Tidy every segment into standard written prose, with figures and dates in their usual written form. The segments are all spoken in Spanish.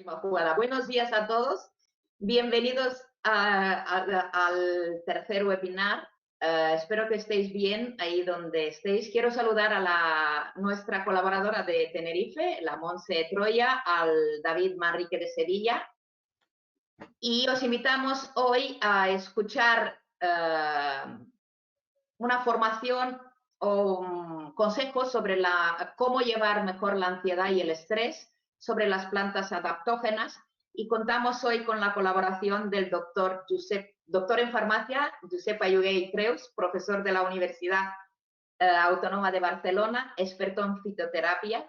misma jugada. Buenos días a todos. Bienvenidos al tercer webinar. Espero que estéis bien ahí donde estéis. Quiero saludar a nuestra colaboradora de Tenerife, la Montse Troya, al David Manrique de Sevilla. Y os invitamos hoy a escuchar una formación o consejos sobre cómo llevar mejor la ansiedad y el estrés sobre las plantas adaptógenas, y contamos hoy con la colaboración del doctor en farmacia, Josep Ayugué i Creus, profesor de la Universidad Autónoma de Barcelona, experto en fitoterapia,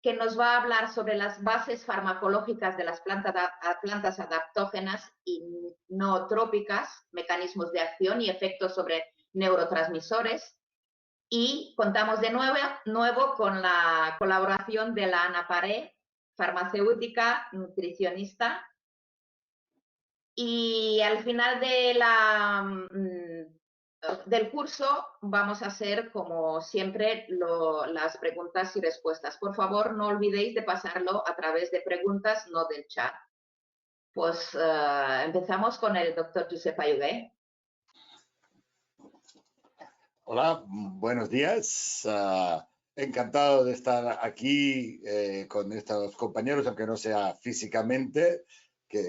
que nos va a hablar sobre las bases farmacológicas de las plantas adaptógenas y nootrópicas, mecanismos de acción y efectos sobre neurotransmisores. Y contamos de nuevo con la colaboración de la Ana Paré, farmacéutica, nutricionista. Y al final del curso vamos a hacer, como siempre, las preguntas y respuestas. Por favor, no olvidéis de pasarlo a través de preguntas, no del chat. Pues empezamos con el doctor Josep Ayugué. Hola, buenos días. Encantado de estar aquí con estos compañeros, aunque no sea físicamente,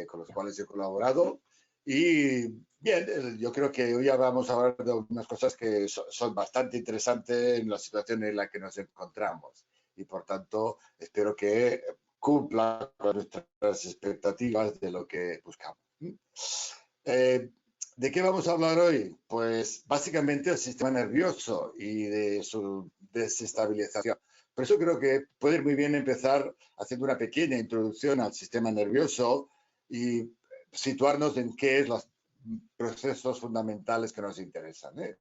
con los cuales he colaborado. Y bien, yo creo que hoy vamos a hablar de unas cosas que son bastante interesantes en la situación en la que nos encontramos. Y por tanto, espero que cumpla con nuestras expectativas de lo que buscamos. ¿De qué vamos a hablar hoy? Pues básicamente del sistema nervioso y de su desestabilización. Por eso creo que puede ir muy bien empezar haciendo una pequeña introducción al sistema nervioso y situarnos en qué es los procesos fundamentales que nos interesan. El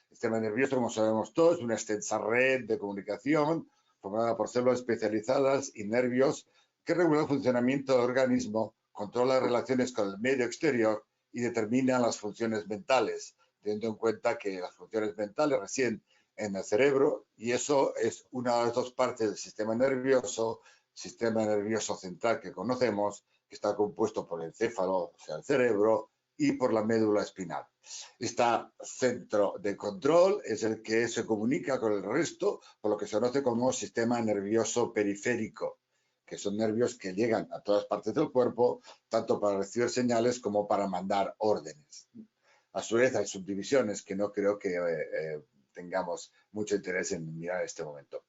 sistema nervioso, como sabemos todos, es una extensa red de comunicación formada por células especializadas y nervios que regulan el funcionamiento del organismo, controla las relaciones con el medio exterior y determina las funciones mentales, teniendo en cuenta que las funciones mentales residen en el cerebro, y eso es una de las dos partes del sistema nervioso central que conocemos, que está compuesto por el encéfalo, o sea, el cerebro, y por la médula espinal. Este centro de control es el que se comunica con el resto, por lo que se conoce como sistema nervioso periférico, que son nervios que llegan a todas partes del cuerpo, tanto para recibir señales como para mandar órdenes. A su vez, hay subdivisiones que no creo que tengamos mucho interés en mirar en este momento.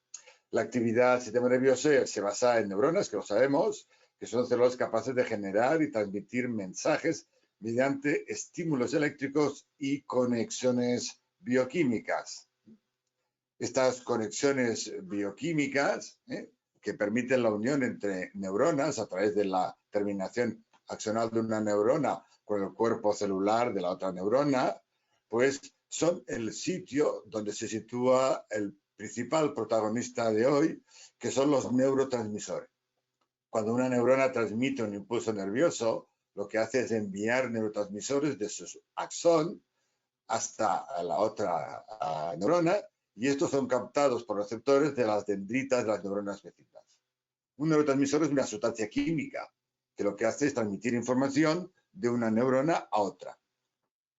La actividad del sistema nervioso se basa en neuronas, que lo sabemos, que son células capaces de generar y transmitir mensajes mediante estímulos eléctricos y conexiones bioquímicas. Estas conexiones bioquímicas, que permiten la unión entre neuronas a través de la terminación axonal de una neurona con el cuerpo celular de la otra neurona, pues son el sitio donde se sitúa el principal protagonista de hoy, que son los neurotransmisores. Cuando una neurona transmite un impulso nervioso, lo que hace es enviar neurotransmisores de su axón hasta la otra neurona, y estos son captados por receptores de las dendritas de las neuronas vecinas. Un neurotransmisor es una sustancia química que lo que hace es transmitir información de una neurona a otra.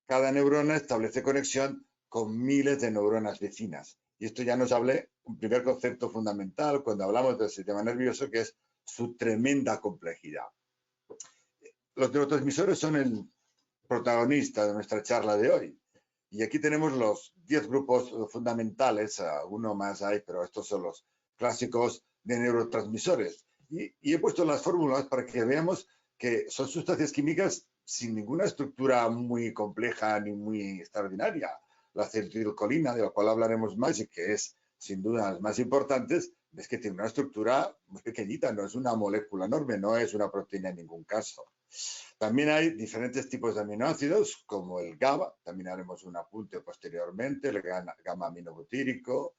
Cada neurona establece conexión con miles de neuronas vecinas. Y esto ya nos habla un primer concepto fundamental cuando hablamos del sistema nervioso, que es su tremenda complejidad. Los neurotransmisores son el protagonista de nuestra charla de hoy. Y aquí tenemos los 10 grupos fundamentales, uno más hay, pero estos son los clásicos de neurotransmisores. Y he puesto las fórmulas para que veamos que son sustancias químicas sin ninguna estructura muy compleja ni muy extraordinaria. La acetilcolina, de la cual hablaremos más y que es sin duda las más importantes, es que tiene una estructura muy pequeñita, no es una molécula enorme, no es una proteína en ningún caso. También hay diferentes tipos de aminoácidos, como el GABA, también haremos un apunte posteriormente, el gamma aminobutírico,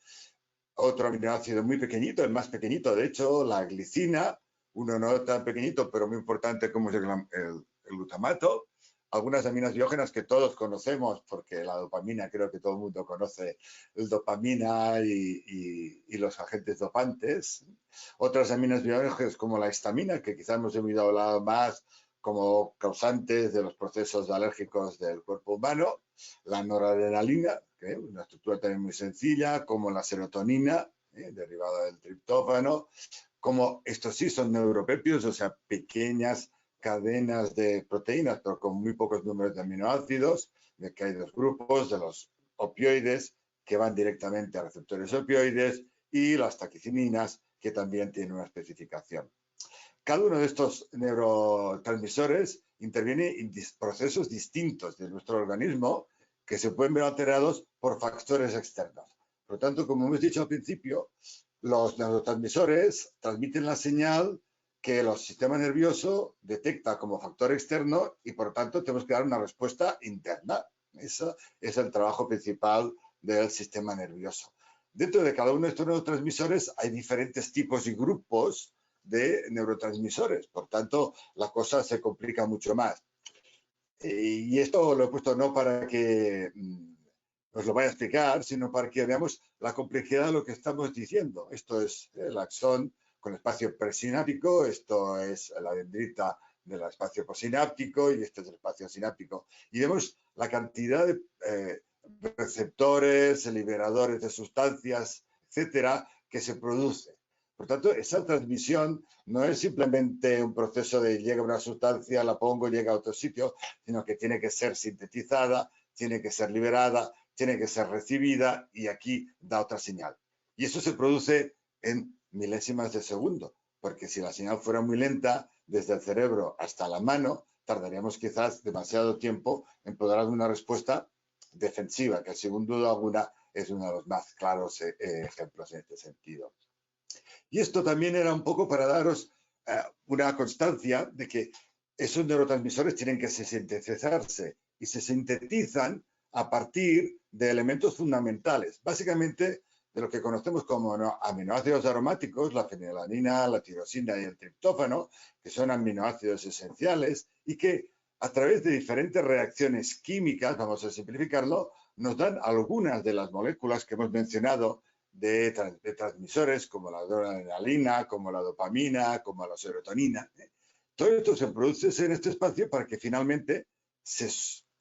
otro aminoácido muy pequeñito, el más pequeñito, de hecho, la glicina, uno no tan pequeñito, pero muy importante como es el glutamato, algunas aminas biógenas que todos conocemos, porque la dopamina, creo que todo el mundo conoce el dopamina y los agentes dopantes. Otras aminas biológicas como la histamina, que quizás hemos oído hablar más como causantes de los procesos alérgicos del cuerpo humano. La noradrenalina, que es una estructura también muy sencilla, como la serotonina, derivada del triptófano, como estos sí son neuropéptidos, o sea, pequeñas cadenas de proteínas, pero con muy pocos números de aminoácidos, de que hay dos grupos, de los opioides, que van directamente a receptores opioides, y las taquicininas, que también tienen una especificación. Cada uno de estos neurotransmisores interviene en procesos distintos de nuestro organismo que se pueden ver alterados por factores externos. Por lo tanto, como hemos dicho al principio, los neurotransmisores transmiten la señal que el sistema nervioso detecta como factor externo y, por lo tanto, tenemos que dar una respuesta interna. Ese es el trabajo principal del sistema nervioso. Dentro de cada uno de estos neurotransmisores hay diferentes tipos y grupos de neurotransmisores. Por tanto, la cosa se complica mucho más. Y esto lo he puesto no para que os lo vaya a explicar, sino para que veamos la complejidad de lo que estamos diciendo. Esto es el axón con espacio presináptico, esto es la dendrita del espacio posináptico y este es el espacio sináptico. Y vemos la cantidad de receptores, liberadores de sustancias, etcétera, que se produce. Por tanto, esa transmisión no es simplemente un proceso de llega una sustancia, la pongo, llega a otro sitio, sino que tiene que ser sintetizada, tiene que ser liberada, tiene que ser recibida y aquí da otra señal. Y eso se produce en milésimas de segundo, porque si la señal fuera muy lenta, desde el cerebro hasta la mano, tardaríamos quizás demasiado tiempo en poder dar una respuesta defensiva, que sin duda alguna es uno de los más claros ejemplos en este sentido. Y esto también era un poco para daros una constancia de que esos neurotransmisores tienen que sintetizarse y se sintetizan a partir de elementos fundamentales, básicamente de lo que conocemos como aminoácidos aromáticos, la fenilalanina, la tirosina y el triptófano, que son aminoácidos esenciales y que a través de diferentes reacciones químicas, vamos a simplificarlo, nos dan algunas de las moléculas que hemos mencionado de transmisores como la adrenalina, como la dopamina, como la serotonina. Todo esto se produce en este espacio para que finalmente se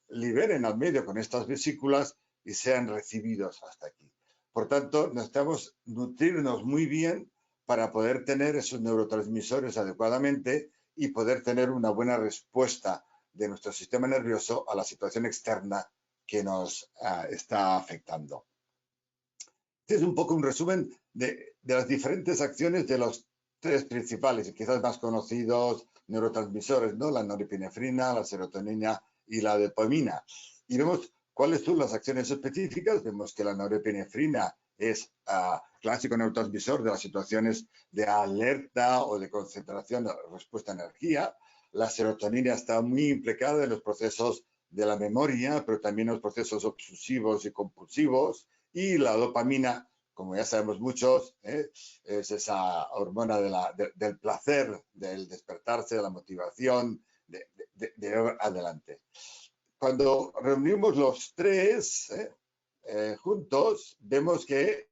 liberen al medio con estas vesículas y sean recibidos hasta aquí. Por tanto, necesitamos nutrirnos muy bien para poder tener esos neurotransmisores adecuadamente y poder tener una buena respuesta de nuestro sistema nervioso a la situación externa que nos está afectando. Este es un poco un resumen de las diferentes acciones de los tres principales y quizás más conocidos neurotransmisores, ¿no? La norepinefrina, la serotonina y la dopamina. Y vemos cuáles son las acciones específicas. Vemos que la norepinefrina es clásico neurotransmisor de las situaciones de alerta o de concentración, respuesta a energía. La serotonina está muy implicada en los procesos de la memoria, pero también en los procesos obsesivos y compulsivos. Y la dopamina, como ya sabemos muchos, es esa hormona del placer, del despertarse, de la motivación, de ir adelante. Cuando reunimos los tres juntos, vemos que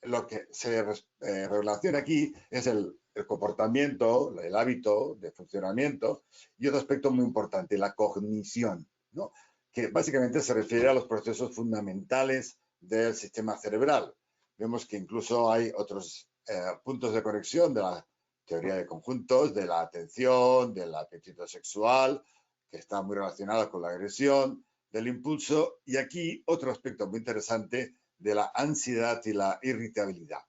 lo que se relaciona aquí es el comportamiento, el hábito de funcionamiento y otro aspecto muy importante, la cognición, ¿no? Que básicamente se refiere a los procesos fundamentales del sistema cerebral. Vemos que incluso hay otros puntos de conexión de la teoría de conjuntos, de la atención, del apetito sexual, que está muy relacionado con la agresión, del impulso, y aquí otro aspecto muy interesante de la ansiedad y la irritabilidad.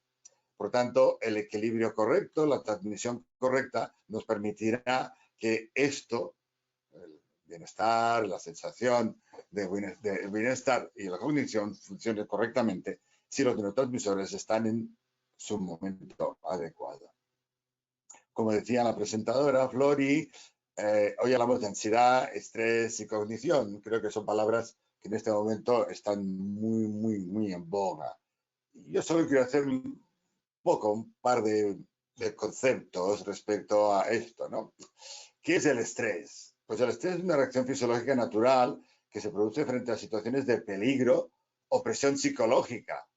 Por tanto, el equilibrio correcto, la transmisión correcta, nos permitirá que esto, el bienestar, la sensación de bienestar y la cognición funcione correctamente si los neurotransmisores están en su momento adecuado. Como decía la presentadora, Flori, hoy hablamos de ansiedad, estrés y cognición. Creo que son palabras que en este momento están muy en boga. Y yo solo quiero hacer un par de conceptos respecto a esto, ¿no? ¿Qué es el estrés? Pues el estrés es una reacción fisiológica natural que se produce frente a situaciones de peligro o presión psicológica.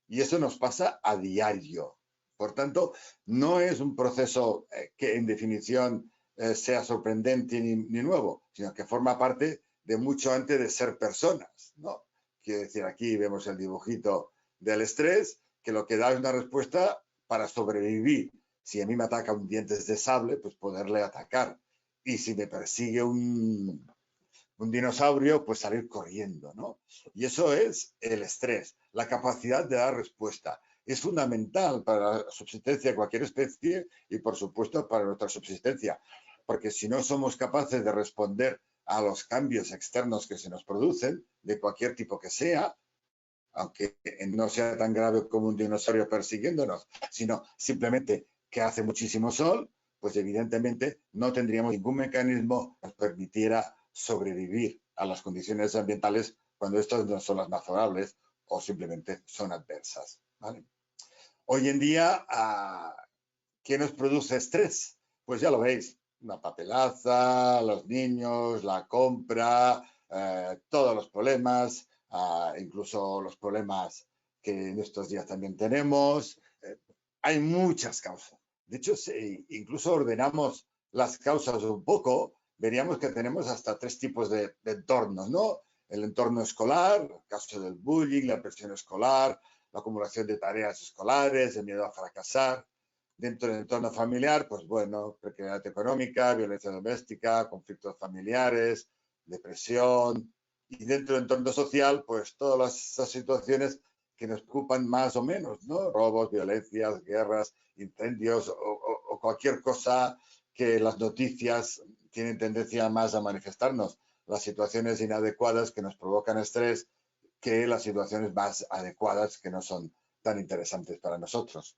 Y eso nos pasa a diario. Por tanto, no es un proceso que en definición sea sorprendente ni nuevo, sino que forma parte de mucho antes de ser personas, ¿no? Quiero decir, aquí vemos el dibujito del estrés, que lo que da es una respuesta para sobrevivir. Si a mí me ataca un dientes de sable, pues poderle atacar. Y si me persigue un dinosaurio, pues salir corriendo, ¿no? Y eso es el estrés, la capacidad de dar respuesta. Es fundamental para la subsistencia de cualquier especie y, por supuesto, para nuestra subsistencia, porque si no somos capaces de responder a los cambios externos que se nos producen, de cualquier tipo que sea, aunque no sea tan grave como un dinosaurio persiguiéndonos, sino simplemente que hace muchísimo sol, pues evidentemente no tendríamos ningún mecanismo que nos permitiera sobrevivir a las condiciones ambientales cuando estas no son las más favorables o simplemente son adversas, ¿vale? Hoy en día, ¿qué nos produce estrés? Pues ya lo veis, una papelaza, los niños, la compra, todos los problemas, incluso los problemas que en estos días también tenemos. Hay muchas causas. De hecho, si incluso ordenamos las causas un poco, veríamos que tenemos hasta 3 tipos de entornos, ¿no? El entorno escolar, el caso del bullying, la presión escolar, la acumulación de tareas escolares, el miedo a fracasar. Dentro del entorno familiar, pues bueno, precariedad económica, violencia doméstica, conflictos familiares, depresión. Y dentro del entorno social, pues todas esas situaciones que nos preocupan más o menos, ¿no? Robos, violencias, guerras, incendios o cualquier cosa que las noticias tienen tendencia más a manifestarnos. Las situaciones inadecuadas que nos provocan estrés que las situaciones más adecuadas que no son tan interesantes para nosotros.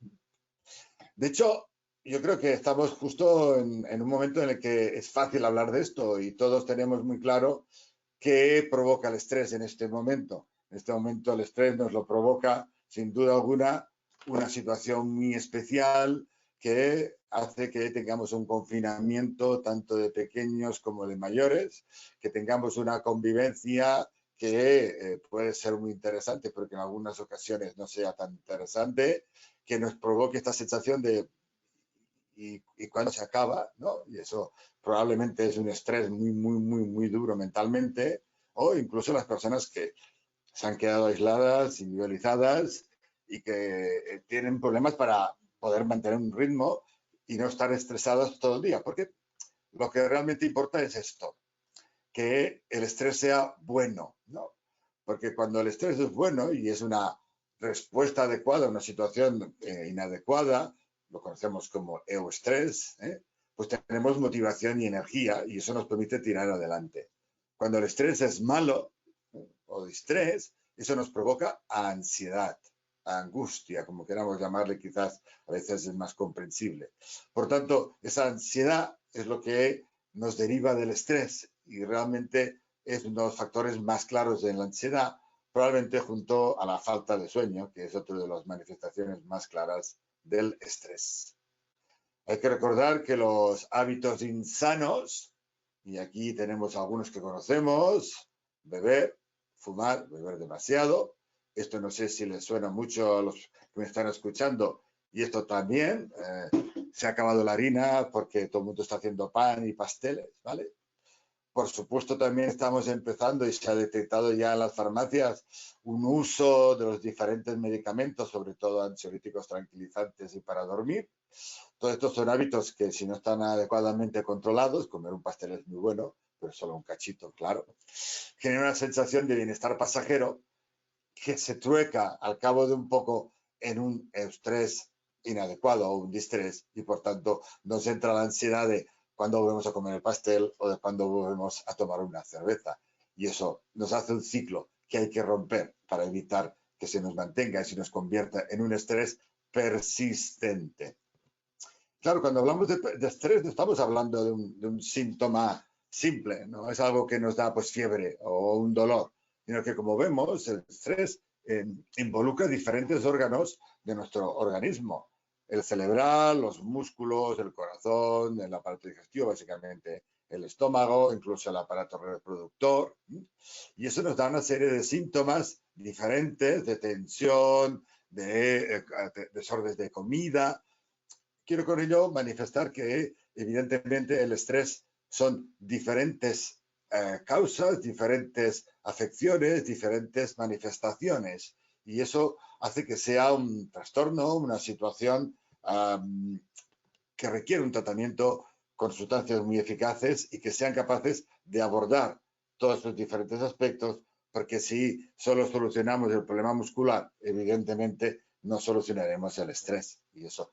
De hecho, yo creo que estamos justo en un momento en el que es fácil hablar de esto y todos tenemos muy claro qué provoca el estrés en este momento. En este momento el estrés nos lo provoca, sin duda alguna, una situación muy especial que hace que tengamos un confinamiento tanto de pequeños como de mayores, que tengamos una convivencia que puede ser muy interesante, pero que en algunas ocasiones no sea tan interesante, que nos provoque esta sensación de y cuando se acaba, ¿no? Y eso probablemente es un estrés muy duro mentalmente, o incluso las personas que se han quedado aisladas, individualizadas y que tienen problemas para poder mantener un ritmo y no estar estresados todo el día. Porque lo que realmente importa es esto, que el estrés sea bueno, ¿no? Porque cuando el estrés es bueno y es una respuesta adecuada a una situación inadecuada, lo conocemos como eustrés, pues tenemos motivación y energía y eso nos permite tirar adelante. Cuando el estrés es malo o distrés, eso nos provoca ansiedad, angustia, como queramos llamarle, quizás a veces es más comprensible. Por tanto, esa ansiedad es lo que nos deriva del estrés y realmente es uno de los factores más claros de la ansiedad, probablemente junto a la falta de sueño, que es otra de las manifestaciones más claras del estrés. Hay que recordar que los hábitos insanos, y aquí tenemos algunos que conocemos, beber, fumar, beber demasiado. Esto no sé si les suena mucho a los que me están escuchando. Y esto también, se ha acabado la harina porque todo el mundo está haciendo pan y pasteles, ¿vale? Por supuesto, también estamos empezando y se ha detectado ya en las farmacias un uso de los diferentes medicamentos, sobre todo ansiolíticos, tranquilizantes y para dormir. Todos estos son hábitos que si no están adecuadamente controlados, comer un pastel es muy bueno, pero solo un cachito, claro, genera una sensación de bienestar pasajero que se trueca al cabo de un poco en un estrés inadecuado o un distrés y por tanto nos entra la ansiedad de cuándo volvemos a comer el pastel o de cuándo volvemos a tomar una cerveza. Y eso nos hace un ciclo que hay que romper para evitar que se nos mantenga y se nos convierta en un estrés persistente. Claro, cuando hablamos de estrés no estamos hablando de un síntoma simple, no es algo que nos da pues fiebre o un dolor, sino que como vemos el estrés involucra diferentes órganos de nuestro organismo, el cerebral, los músculos, el corazón, el aparato digestivo básicamente, el estómago, incluso el aparato reproductor. Y eso nos da una serie de síntomas diferentes de tensión, de desórdenes de comida. Quiero con ello manifestar que evidentemente el estrés son diferentes causas, diferentes afecciones, diferentes manifestaciones. Y eso hace que sea un trastorno, una situación que requiere un tratamiento con sustancias muy eficaces y que sean capaces de abordar todos estos diferentes aspectos, porque si solo solucionamos el problema muscular, evidentemente no solucionaremos el estrés. Y eso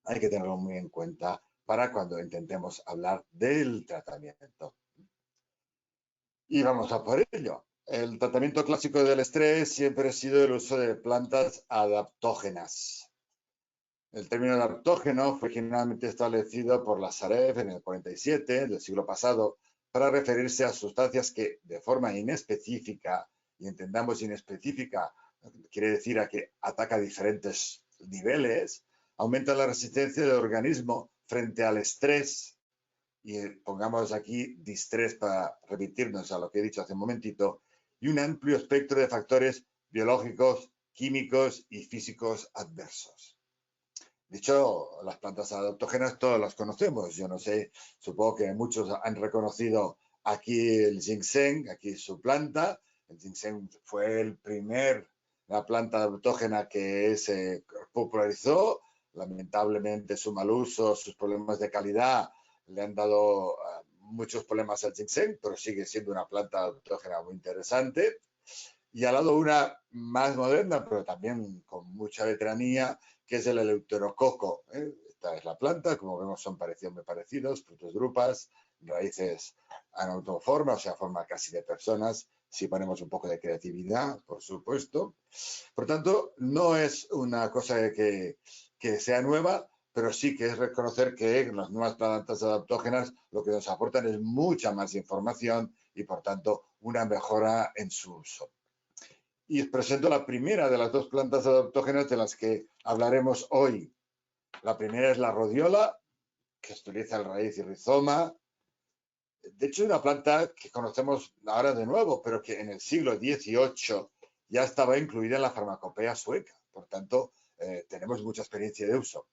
hay que tenerlo muy en cuenta para cuando intentemos hablar del tratamiento. Y vamos a por ello. El tratamiento clásico del estrés siempre ha sido el uso de plantas adaptógenas. El término adaptógeno fue originalmente establecido por Lazarev en el 47 del siglo pasado para referirse a sustancias que de forma inespecífica, y entendamos inespecífica, quiere decir a que ataca diferentes niveles, aumenta la resistencia del organismo frente al estrés, y pongamos aquí distrés para remitirnos a lo que he dicho hace un momentito, y un amplio espectro de factores biológicos, químicos y físicos adversos. De hecho, las plantas adaptógenas todas las conocemos. Yo no sé, supongo que muchos han reconocido aquí el ginseng, aquí su planta. El ginseng fue la planta adaptógena que se popularizó. Lamentablemente su mal uso, sus problemas de calidad le han dado muchos problemas al ginseng, pero sigue siendo una planta adaptógena muy interesante. Y al lado una más moderna, pero también con mucha veteranía, que es el eleuterococo. Esta es la planta, como vemos son muy parecidos, frutos drupas, raíces anautoformas, o sea, forma casi de personas, si ponemos un poco de creatividad, por supuesto. Por tanto, no es una cosa que sea nueva, pero sí que es reconocer que las nuevas plantas adaptógenas lo que nos aportan es mucha más información y, por tanto, una mejora en su uso. Y os presento la primera de las dos plantas adaptógenas de las que hablaremos hoy. La primera es la rodiola, que utiliza el raíz y rizoma. De hecho, es una planta que conocemos ahora de nuevo, pero que en el siglo XVIII ya estaba incluida en la farmacopea sueca. Por tanto, tenemos mucha experiencia de uso.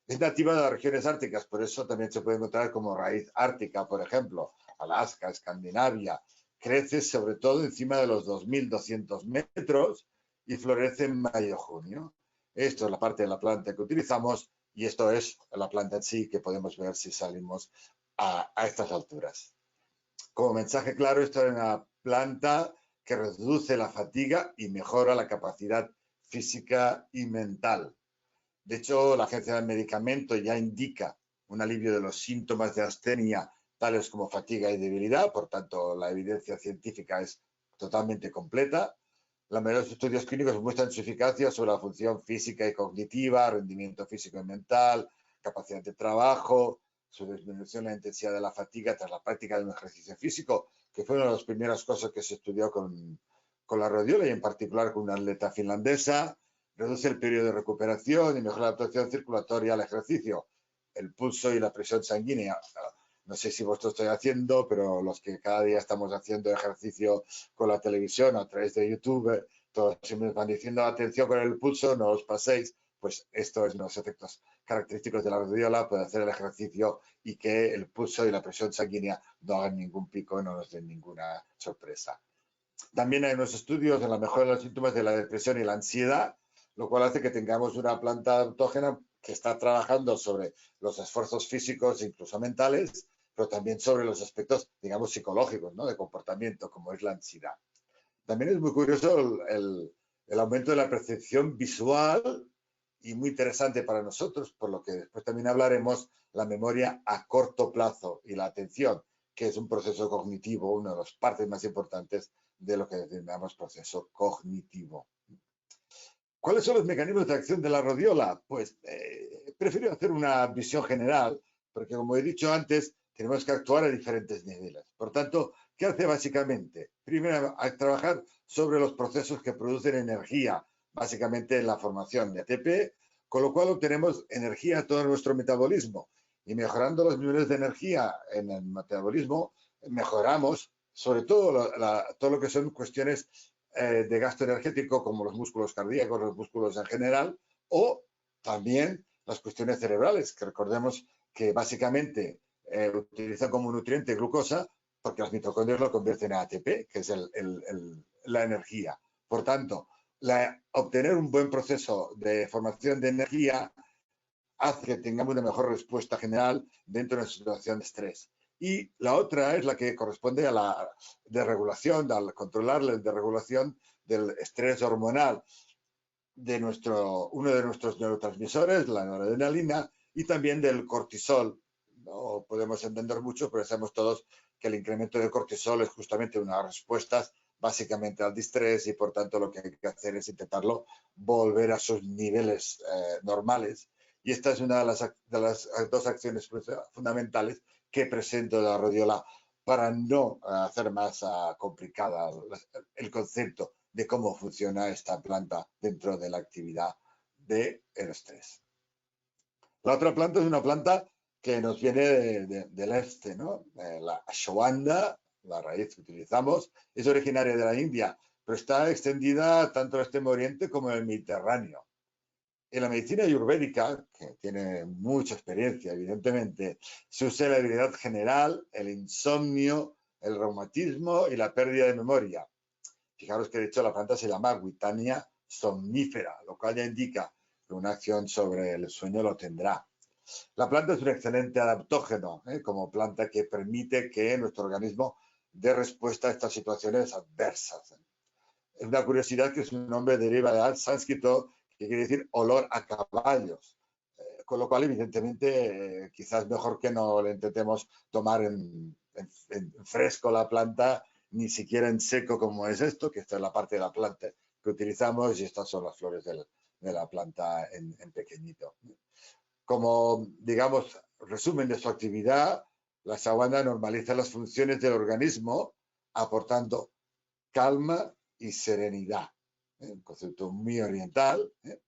Es nativa de las regiones árticas, por eso también se puede encontrar como raíz ártica, por ejemplo, Alaska, Escandinavia. Crece sobre todo encima de los 2.200 metros y florece en mayo-junio. Esto es la parte de la planta que utilizamos y esto es la planta en sí que podemos ver si salimos a estas alturas. Como mensaje claro, esto es una planta que reduce la fatiga y mejora la capacidad física y mental. De hecho, la Agencia del Medicamento ya indica un alivio de los síntomas de astenia, tales como fatiga y debilidad. Por tanto, la evidencia científica es totalmente completa. La mayoría de los estudios clínicos muestran su eficacia sobre la función física y cognitiva, rendimiento físico y mental, capacidad de trabajo, su disminución de la intensidad de la fatiga tras la práctica de un ejercicio físico, que fue una de las primeras cosas que se estudió con la rodiola y en particular con una atleta finlandesa. Reduce el periodo de recuperación y mejora la adaptación circulatoria al ejercicio, el pulso y la presión sanguínea. No sé si vosotros estáis haciendo, pero los que cada día estamos haciendo ejercicio con la televisión a través de YouTube, todos siempre van diciendo atención con el pulso, no os paséis. Pues esto es uno de los efectos característicos de la rodiola, puede hacer el ejercicio y que el pulso y la presión sanguínea no hagan ningún pico, no nos den ninguna sorpresa. También hay unos estudios en la mejora de los síntomas de la depresión y la ansiedad, lo cual hace que tengamos una planta adaptógena que está trabajando sobre los esfuerzos físicos e incluso mentales, pero también sobre los aspectos, digamos, psicológicos, ¿no? De comportamiento, como es la ansiedad. También es muy curioso el aumento de la percepción visual y muy interesante para nosotros, por lo que después también hablaremos, la memoria a corto plazo y la atención, que es un proceso cognitivo, una de las partes más importantes de lo que denominamos proceso cognitivo. ¿Cuáles son los mecanismos de acción de la rodiola? Pues prefiero hacer una visión general, porque como he dicho antes, tenemos que actuar a diferentes niveles. Por tanto, ¿qué hace básicamente? Primero, a trabajar sobre los procesos que producen energía, básicamente en la formación de ATP, con lo cual obtenemos energía a todo nuestro metabolismo. Y mejorando los niveles de energía en el metabolismo, mejoramos sobre todo todo lo que son cuestiones de gasto energético, como los músculos cardíacos, los músculos en general, o también las cuestiones cerebrales, que recordemos que básicamente utilizan como nutriente glucosa, porque los mitocondrios lo convierten en ATP, que es la energía. Por tanto, obtener un buen proceso de formación de energía hace que tengamos una mejor respuesta general dentro de una situación de estrés. Y la otra es la que corresponde a la desregulación, al controlar la desregulación del estrés hormonal de uno de nuestros neurotransmisores, la noradrenalina, y también del cortisol. No podemos entender mucho, pero sabemos todos que el incremento del cortisol es justamente una respuesta básicamente al distrés y por tanto lo que hay que hacer es intentarlo volver a sus niveles normales. Y esta es una de las dos acciones fundamentales que presento la rodiola para no hacer más complicada el concepto de cómo funciona esta planta dentro de la actividad del estrés. La otra planta es una planta que nos viene del este, ¿no? La ashwagandha, la raíz que utilizamos, es originaria de la India, pero está extendida tanto en el Extremo Oriente como en el Mediterráneo. En la medicina ayurvédica, que tiene mucha experiencia, evidentemente, se usa la debilidad general, el insomnio, el reumatismo y la pérdida de memoria. Fijaros que de hecho la planta se llama Witania somnífera, lo cual ya indica que una acción sobre el sueño lo tendrá. La planta es un excelente adaptógeno, como planta que permite que nuestro organismo dé respuesta a estas situaciones adversas. Es una curiosidad que su nombre deriva del sánscrito, que quiere decir olor a caballos, con lo cual evidentemente quizás mejor que no le intentemos tomar en fresco la planta, ni siquiera en seco como es esto, que esta es la parte de la planta que utilizamos y estas son las flores de la planta en pequeñito. Como, digamos, resumen de su actividad, la ashwagandha normaliza las funciones del organismo, aportando calma y serenidad. Un concepto muy oriental. De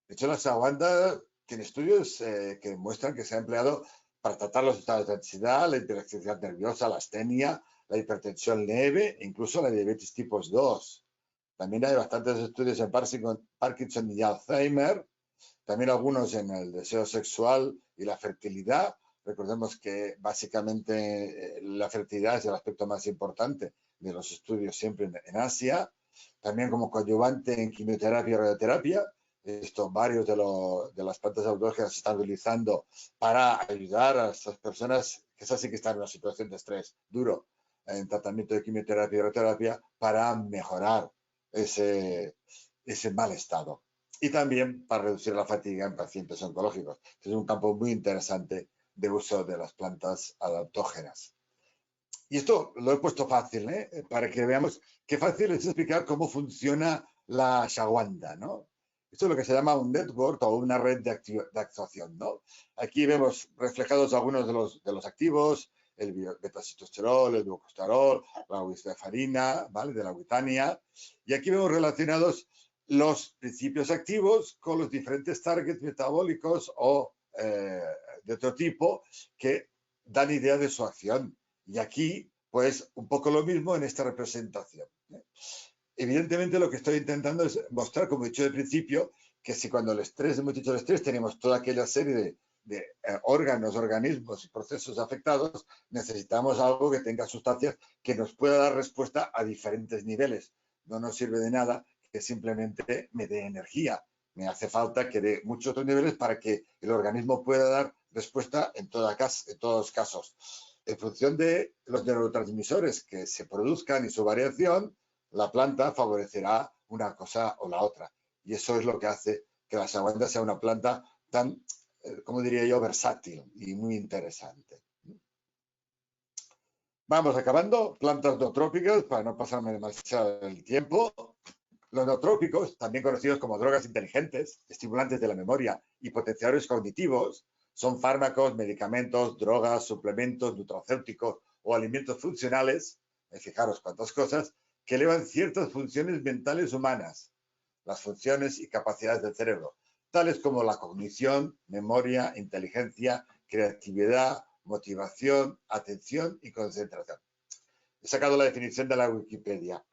hecho, la ashwagandha tiene estudios que muestran que se ha empleado para tratar los estados de ansiedad, la hiperactividad nerviosa, la astenia, la hipertensión leve e incluso la diabetes tipo 2. También hay bastantes estudios en Parkinson y Alzheimer, también algunos en el deseo sexual y la fertilidad. Recordemos que básicamente la fertilidad es el aspecto más importante de los estudios siempre en Asia. También como coadyuvante en quimioterapia y radioterapia. Esto, varios de las plantas autógenas se están utilizando para ayudar a estas personas que esas sí que están en una situación de estrés duro en tratamiento de quimioterapia y radioterapia para mejorar ese mal estado. Y también para reducir la fatiga en pacientes oncológicos. Es un campo muy interesante de uso de las plantas adaptógenas. Y esto lo he puesto fácil, para que veamos qué fácil es explicar cómo funciona la ashwagandha, ¿no? Esto es lo que se llama un network o una red de actuación, ¿no? Aquí vemos reflejados algunos de los activos, el beta-sitosterol, el glucosterol, la buistefarina, ¿vale? De la Witania. Y aquí vemos relacionados los principios activos con los diferentes targets metabólicos o de otro tipo que dan idea de su acción. Y aquí, pues, un poco lo mismo en esta representación. Evidentemente, lo que estoy intentando es mostrar, como he dicho al principio, que si cuando el estrés, hemos dicho el estrés, tenemos toda aquella serie de órganos, organismos y procesos afectados, necesitamos algo que tenga sustancias que nos pueda dar respuesta a diferentes niveles. No nos sirve de nada que simplemente me dé energía. Me hace falta que dé muchos otros niveles para que el organismo pueda dar respuesta en todos los casos. En función de los neurotransmisores que se produzcan y su variación, la planta favorecerá una cosa o la otra. Y eso es lo que hace que la ashwagandha sea una planta tan, como diría yo, versátil y muy interesante. Vamos acabando. Plantas nootrópicas, para no pasarme demasiado el tiempo. Los nootrópicos, también conocidos como drogas inteligentes, estimulantes de la memoria y potenciadores cognitivos, son fármacos, medicamentos, drogas, suplementos nutracéuticos o alimentos funcionales, fijaros cuántas cosas, que elevan ciertas funciones mentales humanas, las funciones y capacidades del cerebro, tales como la cognición, memoria, inteligencia, creatividad, motivación, atención y concentración. He sacado la definición de la Wikipedia.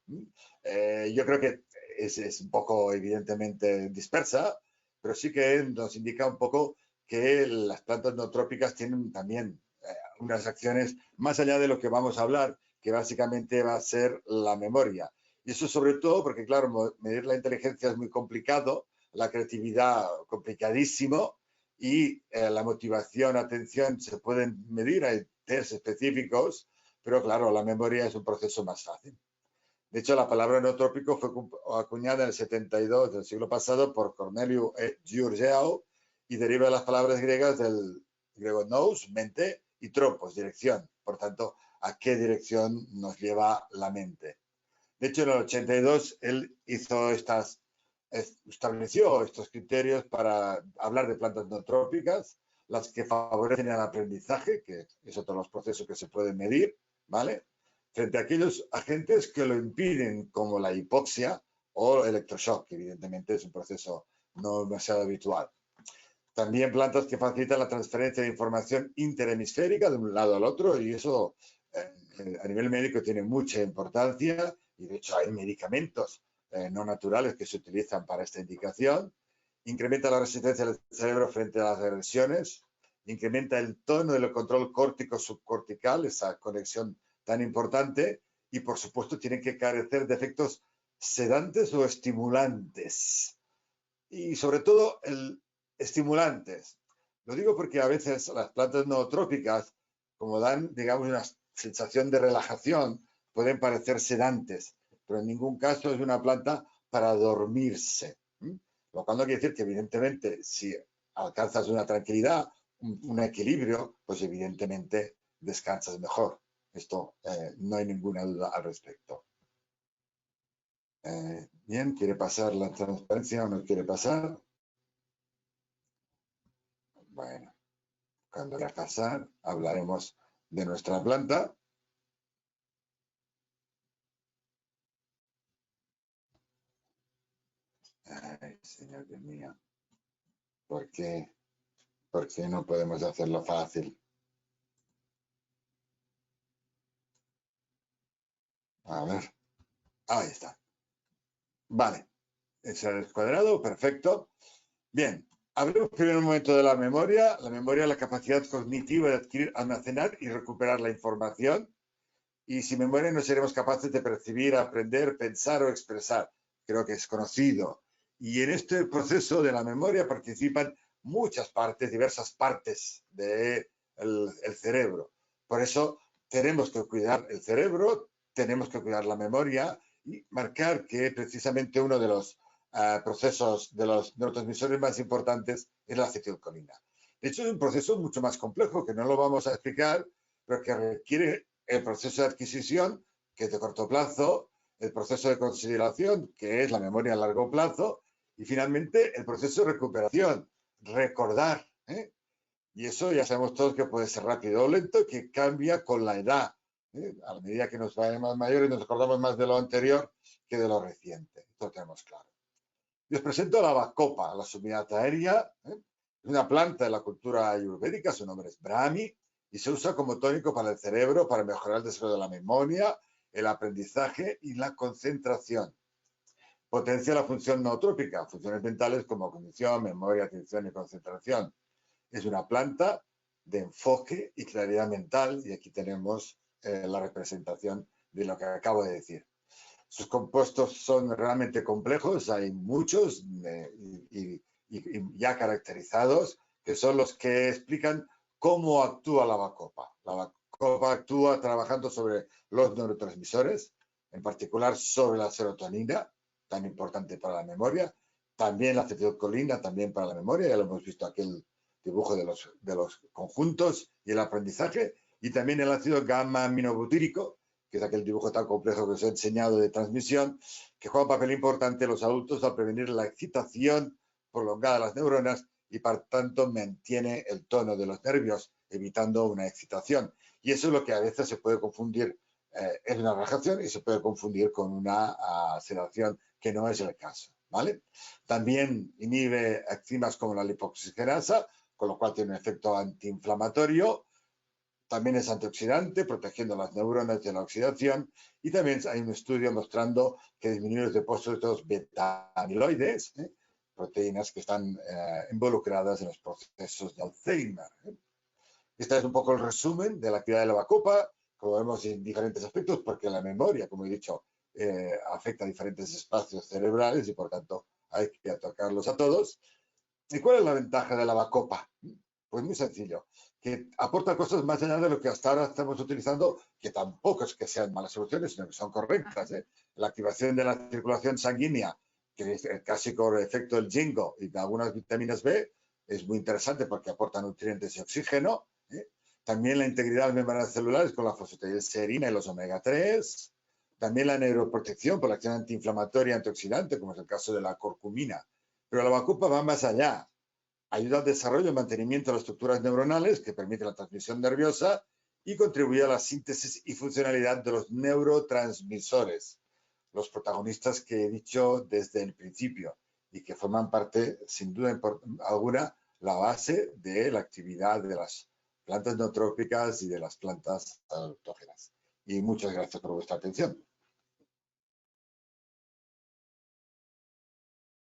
Yo creo que es un poco evidentemente dispersa, pero sí que nos indica un poco que las plantas nootrópicas tienen también unas acciones más allá de lo que vamos a hablar, que básicamente va a ser la memoria. Y eso sobre todo porque, claro, medir la inteligencia es muy complicado, la creatividad complicadísimo, y la motivación, atención, se pueden medir, hay test específicos, pero claro, la memoria es un proceso más fácil. De hecho, la palabra nootrópico fue acuñada en el 72 del siglo pasado por Corneliu Georgiou y deriva de las palabras griegas del griego nous, mente, y tropos, dirección. Por tanto, ¿a qué dirección nos lleva la mente? De hecho, en el 82 él estableció estos criterios para hablar de plantas nootrópicas, las que favorecen el aprendizaje, que es otro de los procesos que se pueden medir, ¿vale? Frente a aquellos agentes que lo impiden, como la hipoxia o electroshock, que evidentemente es un proceso no demasiado habitual. También plantas que facilitan la transferencia de información interhemisférica de un lado al otro, y eso a nivel médico tiene mucha importancia, y de hecho hay medicamentos no naturales que se utilizan para esta indicación. Incrementa la resistencia del cerebro frente a las agresiones, incrementa el tono del control córtico-subcortical, esa conexión tan importante, y por supuesto tienen que carecer de efectos sedantes o estimulantes. Y sobre todo estimulantes. Lo digo porque a veces las plantas nootrópicas, como dan, digamos, una sensación de relajación, pueden parecer sedantes, pero en ningún caso es una planta para dormirse. Lo cual no quiere decir que, evidentemente, si alcanzas una tranquilidad, un equilibrio, pues evidentemente descansas mejor. Esto no hay ninguna duda al respecto. Bien, ¿quiere pasar la transparencia o no quiere pasar? Bueno, cuando quiera pasar, hablaremos de nuestra planta. Ay, señor Dios mío. ¿Por qué no podemos hacerlo fácil? A ver. Ahí está. Vale. Ese es cuadrado, perfecto. Bien. Hablemos primero un momento de la memoria. La memoria es la capacidad cognitiva de adquirir, almacenar y recuperar la información. Y sin memoria no seremos capaces de percibir, aprender, pensar o expresar. Creo que es conocido. Y en este proceso de la memoria participan muchas partes, diversas partes del cerebro. Por eso tenemos que cuidar el cerebro, tenemos que cuidar la memoria y marcar que precisamente uno de los procesos de los neurotransmisores más importantes es la acetilcolina. De hecho, es un proceso mucho más complejo que no lo vamos a explicar, pero que requiere el proceso de adquisición, que es de corto plazo, el proceso de consideración, que es la memoria a largo plazo, y finalmente el proceso de recuperación, recordar. Y eso ya sabemos todos que puede ser rápido o lento, que cambia con la edad. A la medida que nos vayamos más mayores nos acordamos más de lo anterior que de lo reciente. Esto lo tenemos claro. Y os presento la bacopa, la subunidad aérea. Es una planta de la cultura ayurvédica, su nombre es Brahmi, y se usa como tónico para el cerebro, para mejorar el desarrollo de la memoria, el aprendizaje y la concentración. Potencia la función nootrópica, funciones mentales como cognición, memoria, atención y concentración. Es una planta de enfoque y claridad mental, y aquí tenemos la representación de lo que acabo de decir. Sus compuestos son realmente complejos, hay muchos y ya caracterizados, que son los que explican cómo actúa la bacopa. La bacopa actúa trabajando sobre los neurotransmisores, en particular sobre la serotonina, tan importante para la memoria, también la acetilcolina, también para la memoria, ya lo hemos visto aquel dibujo de los conjuntos y el aprendizaje, y también el ácido gamma-aminobutírico, que es aquel dibujo tan complejo que os he enseñado de transmisión, que juega un papel importante en los adultos al prevenir la excitación prolongada de las neuronas y por tanto mantiene el tono de los nervios, evitando una excitación. Y eso es lo que a veces se puede confundir, es una relajación y se puede confundir con una sedación, que no es el caso. ¿vale? También inhibe enzimas como la lipoxigenasa, con lo cual tiene un efecto antiinflamatorio. También es antioxidante, protegiendo las neuronas de la oxidación. Y también hay un estudio mostrando que disminuye los depósitos beta-amiloides, proteínas que están involucradas en los procesos de Alzheimer. Este es un poco el resumen de la actividad de la bacopa, como vemos en diferentes aspectos, porque la memoria, como he dicho, afecta a diferentes espacios cerebrales y por tanto hay que atacarlos a todos. ¿Y cuál es la ventaja de la bacopa? Pues muy sencillo, que aporta cosas más allá de lo que hasta ahora estamos utilizando, que tampoco es que sean malas soluciones, sino que son correctas. La activación de la circulación sanguínea, que es el clásico efecto del jingo y de algunas vitaminas B, es muy interesante porque aporta nutrientes y oxígeno. También la integridad de las membranas celulares con la fosfatidilcerina y los omega 3. También la neuroprotección por la acción antiinflamatoria y antioxidante, como es el caso de la curcumina. Pero la bacopa va más allá. Ayuda al desarrollo y mantenimiento de las estructuras neuronales que permite la transmisión nerviosa y contribuye a la síntesis y funcionalidad de los neurotransmisores, los protagonistas que he dicho desde el principio y que forman parte, sin duda alguna, la base de la actividad de las plantas nootrópicas y de las plantas autógenas. Y muchas gracias por vuestra atención.